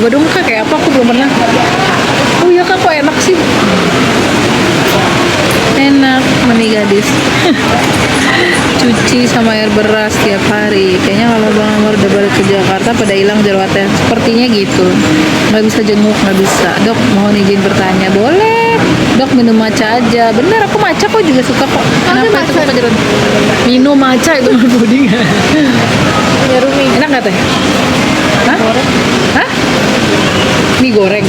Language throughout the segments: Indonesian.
coba dong kak, kayak apa, aku belum pernah. Oh iya kak, kok enak sih. Enak mani gadis. Cuci sama air beras tiap hari. Kayaknya kalau Bang Amar udah balik ke Jakarta pada hilang jerawatnya. Sepertinya gitu. Nggak bisa jenguk, nggak bisa. Dok, mohon izin bertanya. Boleh. Dok, minum matcha aja. Bener, aku matcha kok juga suka kok. Kenapa itu suka jerawat? Minum matcha itu mah puding. Ya Rumi. Enak nggak teh? Hah? Hah? Mie goreng.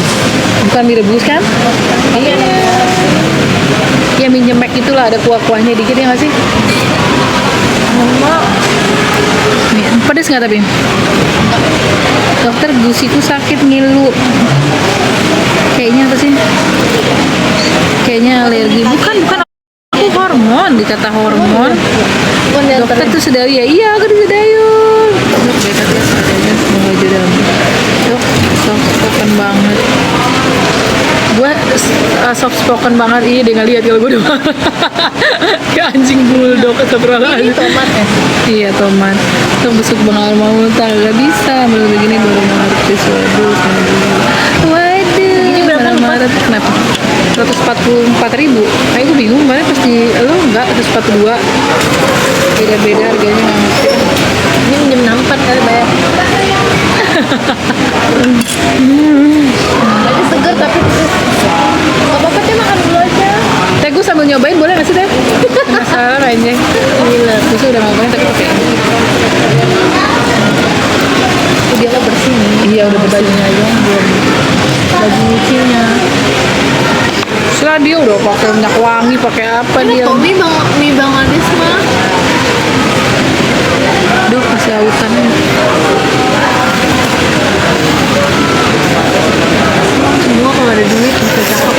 Bukan mie rebus kan? Iya. Ya mie nyemek itulah, ada kuah-kuahnya dikit ya nggak sih? Nih, pedes nggak tapi? Dokter, gusiku sakit ngilu. Kayaknya apa sih? Kayaknya alergi. Bukan aku hormon, dikata hormon. Dokter tuh sedayu ya? Iya, aku disedayun. Dok, beta biasa aja, semoga aja dalam. Dok, soft spoken banget. Gue soft spoken banget, iya dia nggak lihat kalau gue udah kayak anjing bulldog atau Ini tomat ya? Iya tomat. Tuh besuk bangal mau gak bisa belum begini baru mengerti. Waduh ini berapa Maret kenapa 144.000. Kayak gue bingung banget pasti lo enggak 142. Beda-beda harganya nggak ngerti. Ini minjem 64 kali bayar. Jadi seger tapi nggak apa-apa deh, makan dulu aja. Teh gue sambil nyobain boleh nggak sih teh? Penasaran kayaknya. Gila, gue udah ngapain tapi pakai ini. Dia lah bersih nih. Iya udah bersih. Bajunya aja belum. Baju nyucinya. Setelah dia udah pakai minyak wangi, pakai apa Ini dia? Tommy mie Bang Adis mah. Duh kasih autannya. Semua kalau ada duit bisa cakep.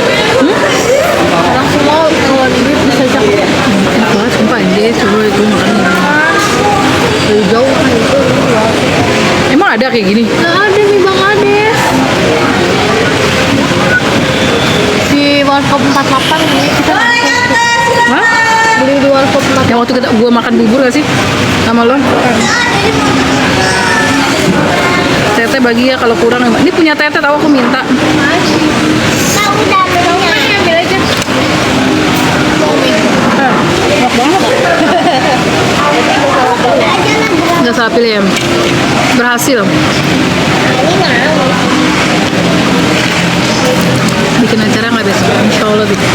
Orang semua kalau ada duit bisa cakep. Enak banget sumpah anjir, coba itu makan. Dari jauh kan itu. Emang ada kayak gini? Nggak ada mie Bang Adis. Di Warkop 48 ini kita Hah? beli di Warkop 48. Yang waktu gue makan bubur gak sih? Sama lo? Tete bagi ya kalau kurang. Ini punya tete tahu aku minta. Ambil aja. Enak banget. Nggak salah pilih ya. Berhasil. Bikin acara nggak besok? Insya Allah bikin.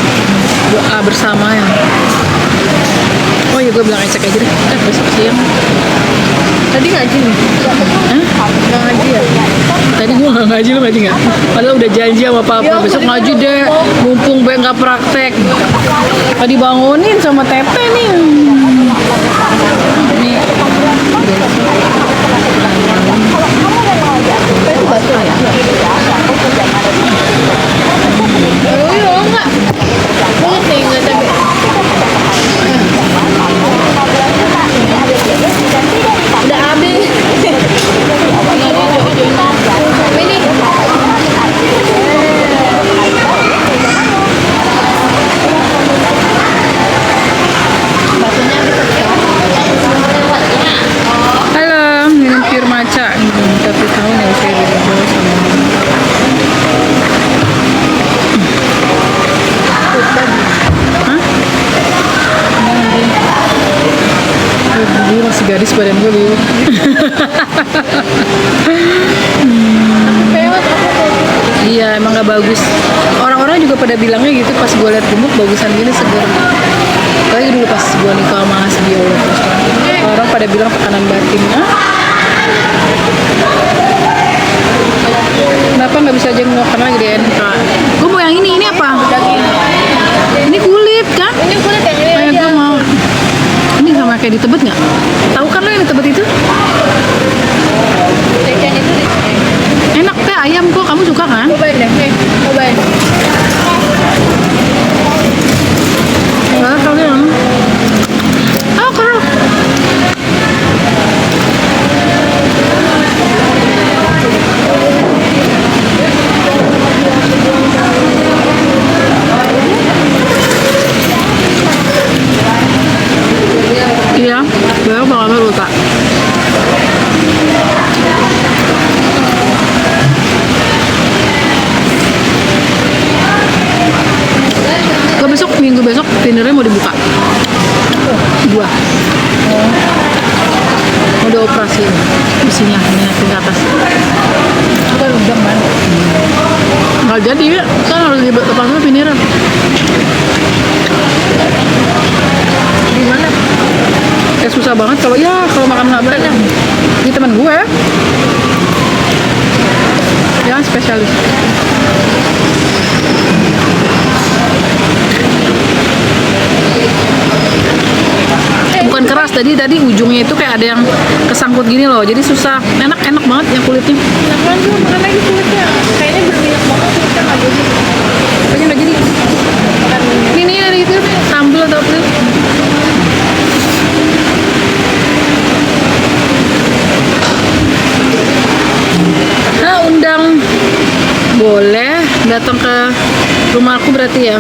Doa bersama ya. Oh iya gue bilang ecek aja deh. Besok siang. Tadi ngaji nih. Hah? Nggak ngaji ya? Tadi gue nggak ngaji, lo ngaji nggak? Padahal udah janji sama papa Ya, besok tadi ngaji gua deh. ngomong. Mumpung Be nggak praktek. Tadi bangunin sama Tete nih. Nih. Itu batu ya? Oh iya enggak. Boleh nih nggak cabai. Udah habis. Ini. Batunya Halo, minum pure matcha. Tapi tahu nggak saya beda jauh sama. Hah? Gue masih gadis badan gue dulu. pewat aku tuh. Iya emang gak bagus. Orang-orang juga pada bilangnya gitu pas gue liat gemuk bagusan gini seger. Apalagi dulu pas gue nikah sama Hasbi Allah terus kan. Orang pada bilang tekanan batin. Hah? Kenapa nggak bisa jenguk karena lagi di NK? Gue mau yang ini apa? Ini kulit kan? Ini kulit yang ini Kayak aja. gue mau. Ini sama kayak di Tebet nggak? Tahu kan lo yang di Tebet itu? Jajan itu di sini. Enak teh ayam kok, kamu suka kan? Cobain deh, nih, cobain. Enggak kalian. Oh keren. Iya, baru banget lupa. besok Tindernya mau dibuka. 2. Udah operasi mesinnya, naikin ke atas. Bukan udang kan? Nggak jadi ya, kan harus dilepasnya Vinira. Di mana? Susah banget kalau makan nggak banyak. Di teman gue yang spesialis. Bukan keras, tadi ujungnya itu kayak ada yang kesangkut gini loh, jadi susah. Enak banget yang kulitnya. Kenapa sih makan lagi kulitnya? Kayaknya berminyak banget kulitnya nggak jadi. Apanya nggak jadi? Makan minyak. Ini ada itu sambal atau apa? Nah, undang boleh datang ke rumah aku berarti ya.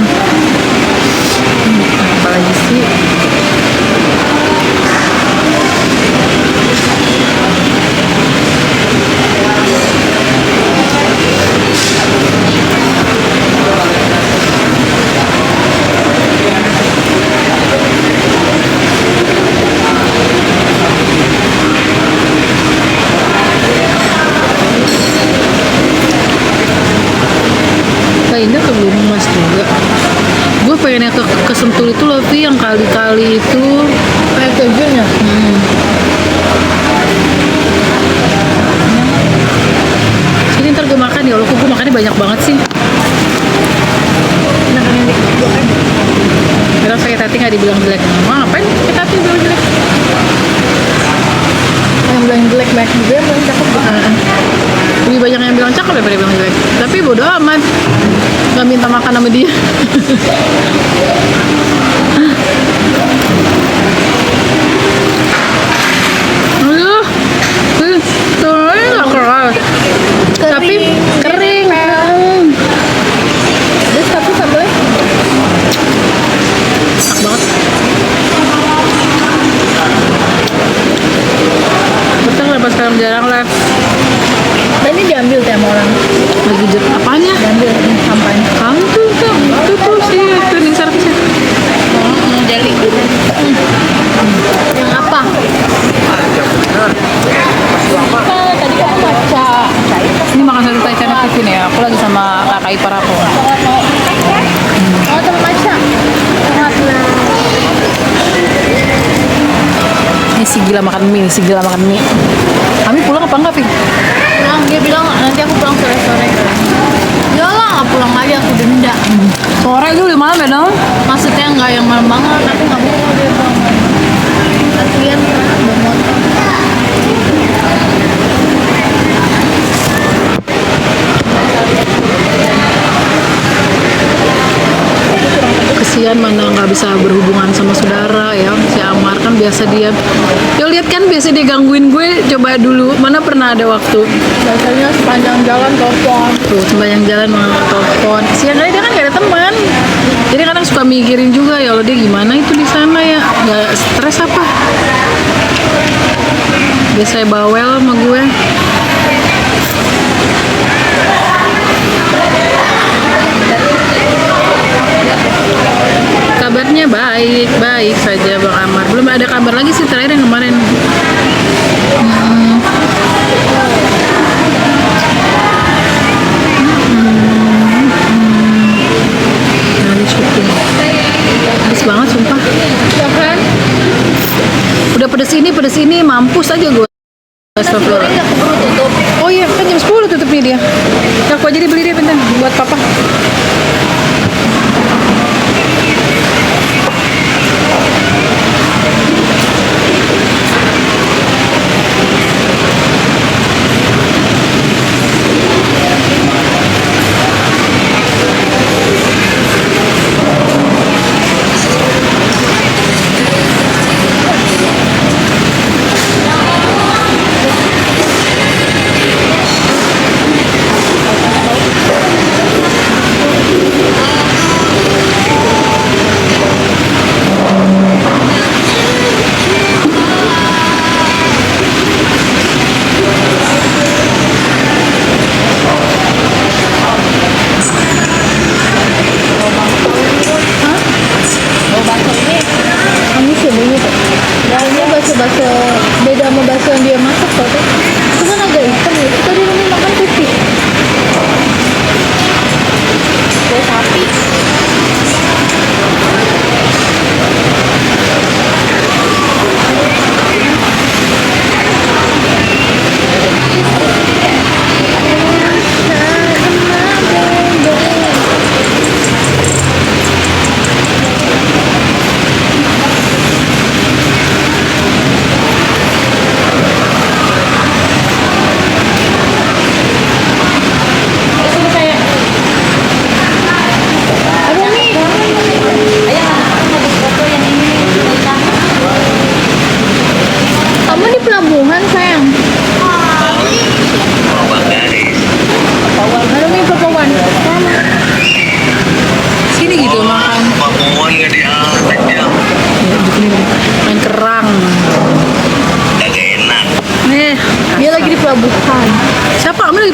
Apalagi sih? Indah ke Gunung Mas juga. Gue pengennya ke Sentul itu loh, Vi, yang kali-kali itu Kayak terjunnya. Sini ntar gue makan ya Allah, gue makannya banyak banget sih. Nah, kan ini gue kan. Bilang sakit hati nggak dibilang jelek. Wah, ngapain sakit hati bilang jelek? Yang bilang jelek banyak juga, yang bilang cakep juga. Lebih banyak yang bilang cakep daripada bilang jelek. Tapi bodo amat, nggak minta makan sama dia. Aduh, telurnya nggak keras, tapi kering. Terus tapi sambalnya Enak banget. Betul, kenapa sekarang jarang live? dan ini diambil teh sama orang. Lagi apanya? Diambil sampahnya. Kamu tuh itu sih cleaning service-nya. Jeli gitu. Yang apa? Tadi kan baca. Ini makan satu tai channel Kevin ya. Aku lagi sama kakak ipar aku. Oh, teman baca. Ini si gila makan mie, Kami pulang apa enggak, Vin? Pulang, dia bilang nanti aku pulang sore-sore. Ya lah, nggak pulang aja, aku denda. Sore itu 5 malam ya dong? Maksudnya nggak yang malam banget, aku nggak mau dia bilang. Kasian kan, udah motor. Kesian mana nggak bisa berhubungan sama saudara ya. Si Amar kan biasa dia. Yo lihat kan biasa dia gangguin gue. Coba dulu, mana pernah ada waktu. Biasanya sepanjang jalan telepon. Tuh, sepanjang jalan mau telepon. Siang kali dia kan gak ada teman. Jadi kadang suka mikirin juga ya Allah dia gimana itu di sana ya. Gak stres apa? Biasa bawel sama gue. Kabarnya baik saja Bang Amar. Belum ada kabar lagi sih terakhir yang kemarin. Nanti syuting. Pedes banget sumpah. Ya kan? Udah pedes ini mampus aja gue. Astagfirullah. Nggak keburu tutup. Oh iya, kan jam 10 tutupnya dia. Aku aja dibeli dia bentar buat papa.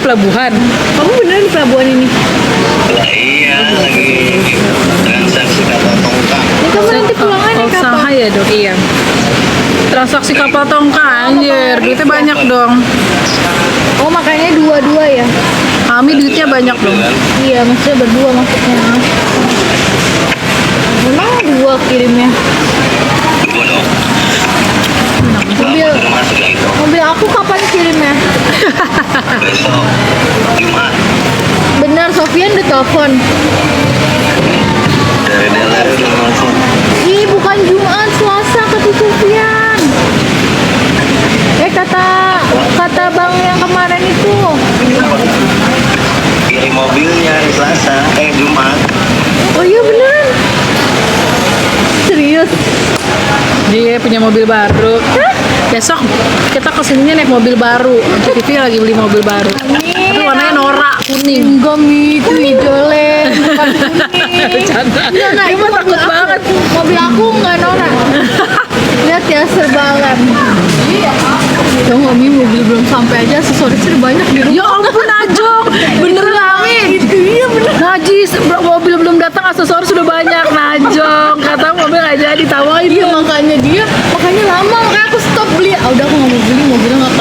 pelabuhan. Kamu beneran di pelabuhan ini? Lah iya, lagi transaksi kapal tongkang. Ini kamu nanti pulangannya Oh, kapan? Shanghai ya dok, iya. Transaksi kapal tongkang, anjir, duitnya banyak dong. Oh makanya dua-dua ya? Kami duitnya banyak dong. Iya maksudnya berdua maksudnya. Memang dua kirimnya. Gua dong. Mobil Udah masuk lah itu. mobil aku kapan kirimnya? Besok Jumat Benar Sofian udah telepon. dari dealer udah langsung. Ih bukan Jumat, Selasa kata Sofian. Kata bang yang kemarin itu. Kirim mobilnya hari Selasa, Jumat. Oh iya beneran. Serius? Dia punya mobil baru. Besok kita kesininya naik mobil baru. TV lagi beli mobil baru. Itu warnanya norak kuning. Enggak Mi, itu hijau bukan kuning. Bercanda. Enggak, Dia itu mah mobil takut aku. banget. Mobil aku enggak norak. Lihat ya serbalan. Tunggu Mi, mobil belum sampai aja aksesorisnya banyak di rumah. Ya ampun Najong, beneran Amin. Itu iya bener. Najis, mobil belum datang aksesoris sudah banyak Najong. Kata mobil nggak jadi tawain. Iya makanya lama makanya aku stop beli. Ah udah aku nggak mau beli, mobilnya nggak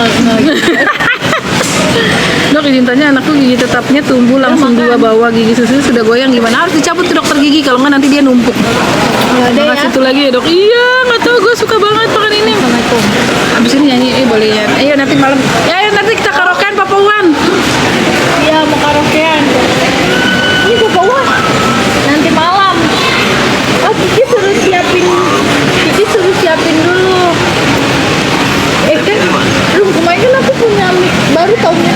Dok, izin tanya anakku gigi tetapnya tumbuh langsung makan. 2 bawah, gigi susu sudah goyang, gimana? Harus dicabut ke dokter gigi, kalau nggak nanti dia numpuk. Nggak ada ya. Makasih itu lagi ya dok. Iya, nggak tahu, gue suka banget makan ini. Assalamualaikum. Abis ini nyanyi, boleh ya. Ayo nanti malam. Ya, ayo nanti kita karaokean Papa Wan. Iya mau karaokean. Ini Bapak Wah. Nanti malam. Oh Kiki suruh siapin dulu. Kan belum kemarin kan aku punya mic baru tau mic.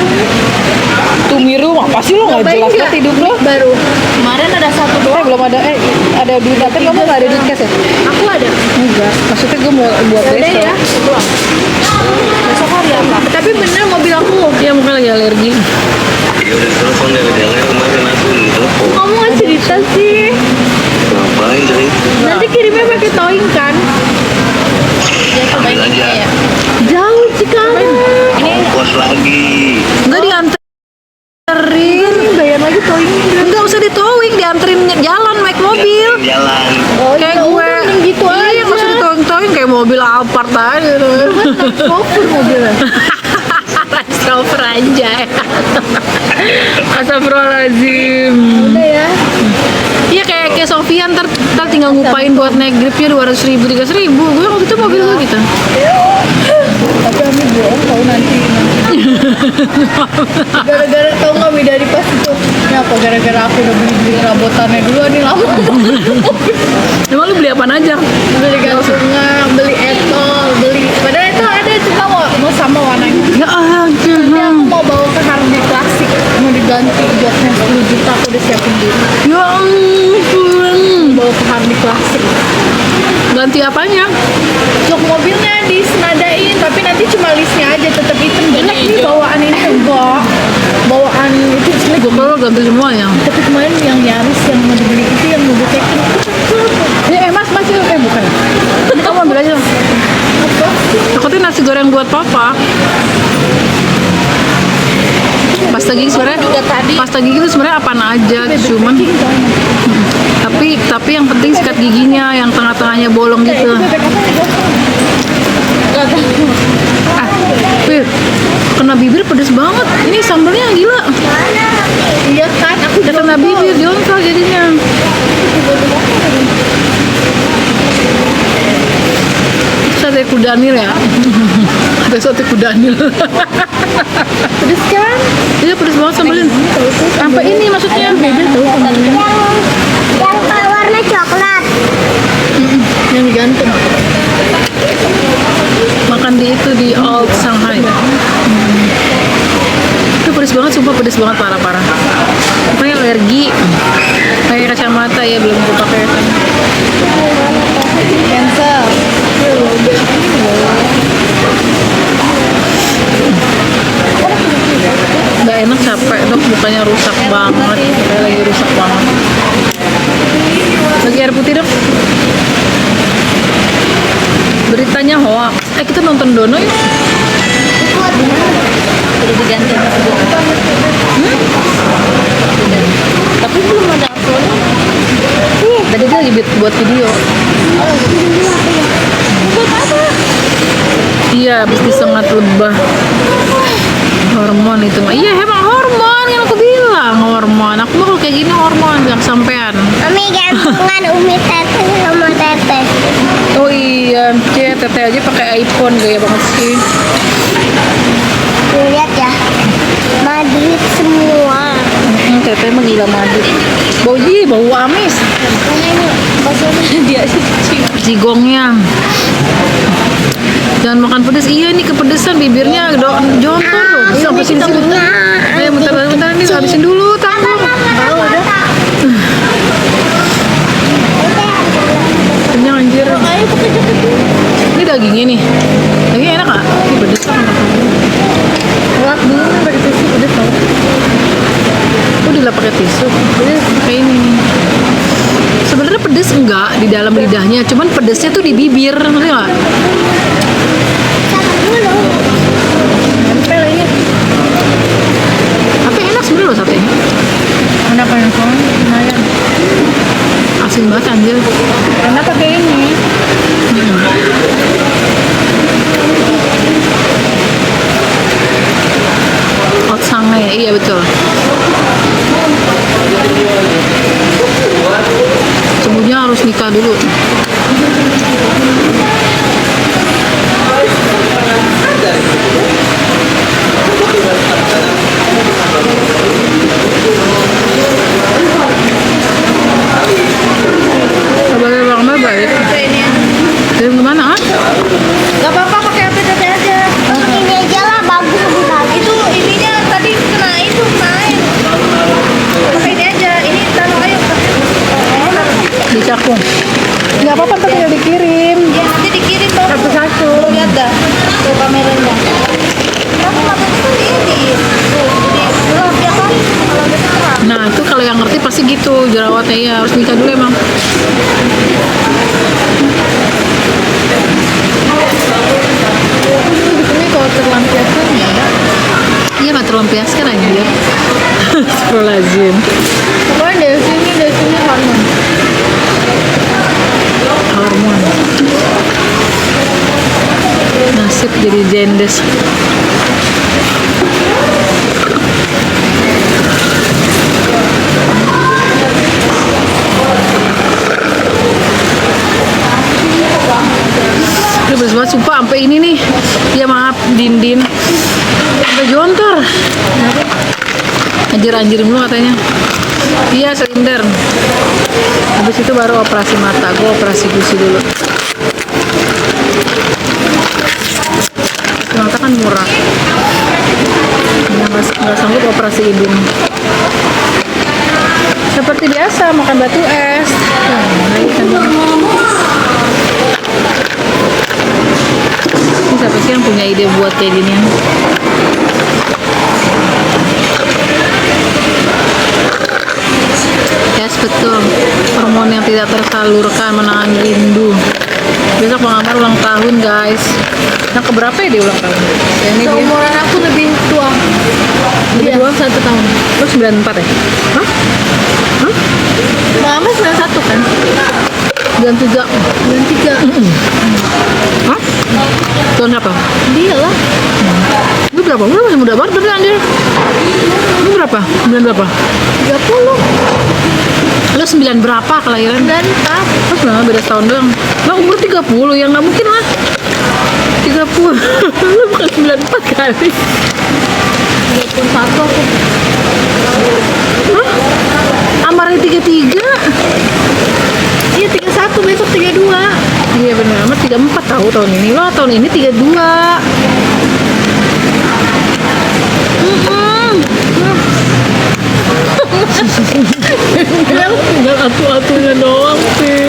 Tumiru, apa sih lo nggak jelas banget hidup lo? Baru. Kemarin ada satu doang. Belum ada, ada duit datang, kamu nggak ada duit cash ya? Aku ada. Enggak, maksudnya gue mau buat Ya udah besok. ya. Pulang. Besok hari apa? Tapi bener mobil aku. Iya, mungkin lagi alergi. Ya udah telepon dari dealer kemarin aku telepon. Kamu nggak cerita sih? Ngapain dari? Nanti kirimnya pakai towing kan? Ambil aja. Jauh Cikarang. Ini Ongkos lagi. Enggak dianterin. bayar lagi towingnya. Enggak usah ditowing, dianterin jalan naik mobil. Jalan. Oh Kayak ya gue. udah mending gitu Iya, aja. nggak usah ditowing-towing kayak mobil Alphard aja. Cover mobilnya. Range Rover aja. Astagfirullahaladzim. Udah ya. Iya kayak Sofian ntar tinggal ngupain buat naik gripnya 200.000 300.000. Gue waktu itu mobil gue gitu. Tapi Ami bohong tahu nanti. Gara-gara tau nggak Mi dari pas itu. Ini apa gara-gara aku udah beli rabotannya dulu nih lama. Emang lu beli apaan aja? Beli gantungan, beli etol, beli. Padahal itu ada cuma mau sama warnanya. Ya aja. Nanti aku mau bawa ke Hardy Klasik mau diganti joknya 10 juta aku udah siapin dulu. Ya ampun. Bawa ke Hardy Klasik. Ganti apanya? Jok mobilnya disenadain tapi nanti cuma listnya aja tetap hitam jelek nih bawaan ini enggak bawaan itu jelek. Gue kalau ganti semua ya. Tapi kemarin yang Yaris yang mau dibeli itu yang mau cekin Mas bukan. Ini kamu ambil aja. Takutnya nasi goreng buat papa. Pasta gigi sebenarnya juga tadi. pasta gigi itu sebenarnya apaan aja, cuman tapi yang penting sikat giginya yang tengah-tengahnya bolong gitu. Ah, Fir, kena bibir pedes banget. Ini sambalnya gila. Iya kan aku Udah kena bibir, diontal jadinya. Sate kudanil ya. Ada sate kudanil. pedes kan Iya pedes banget sambalnya. Sampai ini maksudnya. beda tahu sambalnya. Yang warna coklat. Yang digantung Makan di itu di Old Shanghai. Itu pedes banget, sumpah pedes banget parah-parah. Pokoknya alergi. Kayak kacamata ya belum gue pakai kan. cancel Gak enak, capek dok, mukanya rusak banget. Kayak lagi rusak banget. Lagi air putih dok. Beritanya hoax. Kita nonton Dono yuk. Udah diganti sama sebuah. Tapi belum ada uploadnya. Tadi dia lagi buat video. Buat apa? Iya, habis disengat lebah. Hormon itu mah. Iya, emang hormon yang aku bilang hormon. Aku mah kalau kayak gini hormon yang sampean. Mami gantungan Umi Tete sama Tete. Oh iya, Tete aja pakai iPhone gaya banget sih. Tuh, lihat ya. Madrid semua. Tete mah gila madu. Bau amis. Dia sih Jigongnya. Jangan makan pedas. Iya nih kepedesan bibirnya jontor tuh. Sampai sini. Ayo bentar nih habisin dulu tanggung. Kenyang anjir. Ini dagingnya nih. Dagingnya enak gak? Ini pedes kan. lap dulu kan pakai tisu udah tau. Oh dilap pakai tisu. Pedes pakai ini. Sebenarnya pedes enggak di dalam lidahnya, cuman pedesnya tuh di bibir, ngerti nggak? Nempel ini. Tapi enak sebenarnya loh satenya. Mana paling lumayan. Asin banget anjir. Karena pakai ini. Hot sange ya, iya betul. Sembuhnya harus nikah dulu. Kabarnya Bang Mel baik. Kirim kemana? Ah? Gak apa-apa pakai HP Tete aja. Ini aja lah bagus lebih bagus. Itu ininya tadi kena itu main. Pakai ini aja. Ini taruh ayo. Di cakung. Nggak apa-apa, ntar tinggal dikirim. Ya nanti dikirim dong. Satu-satu. Lihat dah. Tuh kameranya. Kamu makan itu ini. Tuh jadi gelap ya kan? Kalau gitu terang. Nah itu kalau yang ngerti pasti gitu jerawatnya ya harus nikah dulu emang. Ini kalau terlampiaskan ya ada. Iya nggak terlampiaskan anjir. Astagfirullahaladzim. Pokoknya dari sini hormon. Hormon. Nasib jadi jendes. Ini beres banget sumpah sampai ini nih. Ya maaf Dindin. Sampai jontor. Anjir dulu katanya. Iya silinder. Habis itu baru operasi mata. Gue operasi gusi dulu. Mata kan murah. Nggak sanggup operasi hidung. Seperti biasa makan batu es. Ini siapa sih yang punya ide buat kayak gini? Yes betul. Hormon yang tidak tersalurkan menahan rindu. Besok Bang Amar ulang tahun guys. Yang keberapa ya dia ulang tahun? Ya, ini dia. Seumuran aku lebih tua. Lebih Dia tua? 1 tahun. Lu 94 ya? Hah? Hah? Mama 91 kan? 93. 93. Hah? Tahun berapa? Dia lah. Lu berapa? Lu masih muda banget berarti anjir. Lu berapa? 9 berapa? 30. Lu 9 berapa kelahiran? 94. Terus berapa beda setahun doang? Lah umur 30 yang nggak mungkin lah. 30. Lu bukan 94 kali. 31 aku. Hah? Amarnya 33. Iya 31 besok 32. Iya benar, amat 34 tahu tahun ini. Lo tahun ini 32. Tinggal atu-atunya doang sih.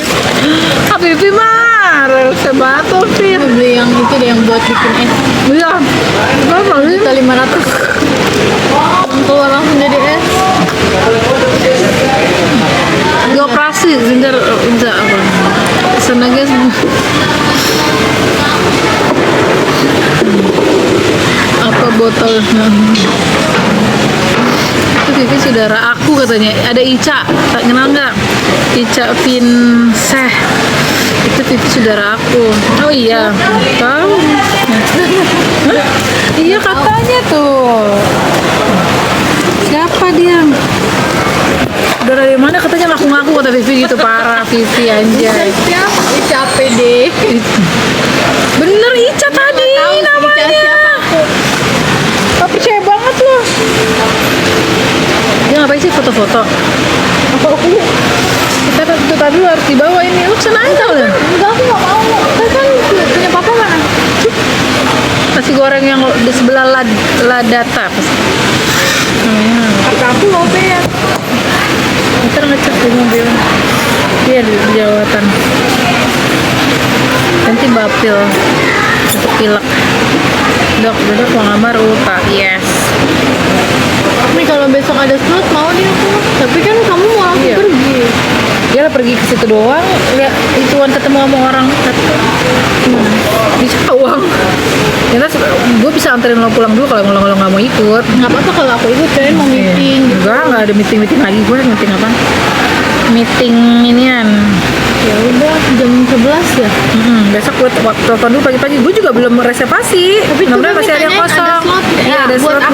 Habibi mah relaksa batu sih. Beli yang itu deh yang buat bikin es. Iya. Berapa sih? Kita 500. Keluar langsung jadi es. Dioperasi, bentar apa? Sana guys. Apa botol? Vivi saudara aku katanya. Ada Ica, tak kenal nggak? Ica Vinseh. Itu Vivi saudara aku. Oh iya, tahu. Iya katanya tuh. Siapa dia? Udah dari mana katanya ngaku-ngaku kata Vivi gitu, parah Vivi anjay. Siapa? Capek deh. Bener Ica tadi namanya. Gak percaya banget loh. Dia ngapain sih foto-foto? Kita tuh tadi lu harus dibawa ini. Lu kesana aja udah. Enggak, aku nggak mau. Kan punya papa mana? Nasi goreng yang di sebelah Ladata. Kata aku lope ya. Ntar ngecek di mobil. Dia di jawatan. Nanti bapil untuk pilek. Dok, mau ngamar UTA. Yes. Nih kalau besok ada slot mau nih aku. Tapi kan kamu mau aku Iya. pergi. Dia lah pergi ke situ doang, lihat ituan ketemu sama orang di Cawang. Ya gue bisa anterin lo pulang dulu kalau lo nggak mau ikut. Nggak apa-apa kalau aku ikut, kalian mau meeting. Enggak ada meeting lagi. Gue meeting apa? Meeting inian. Ya udah jam 11 ya. Besok gue telepon dulu pagi-pagi. Gue juga belum reservasi. Tapi Mudah-mudahan coba masih ada yang ditanyain, kosong. ada slot nggak? Iya ada Buat slot. aku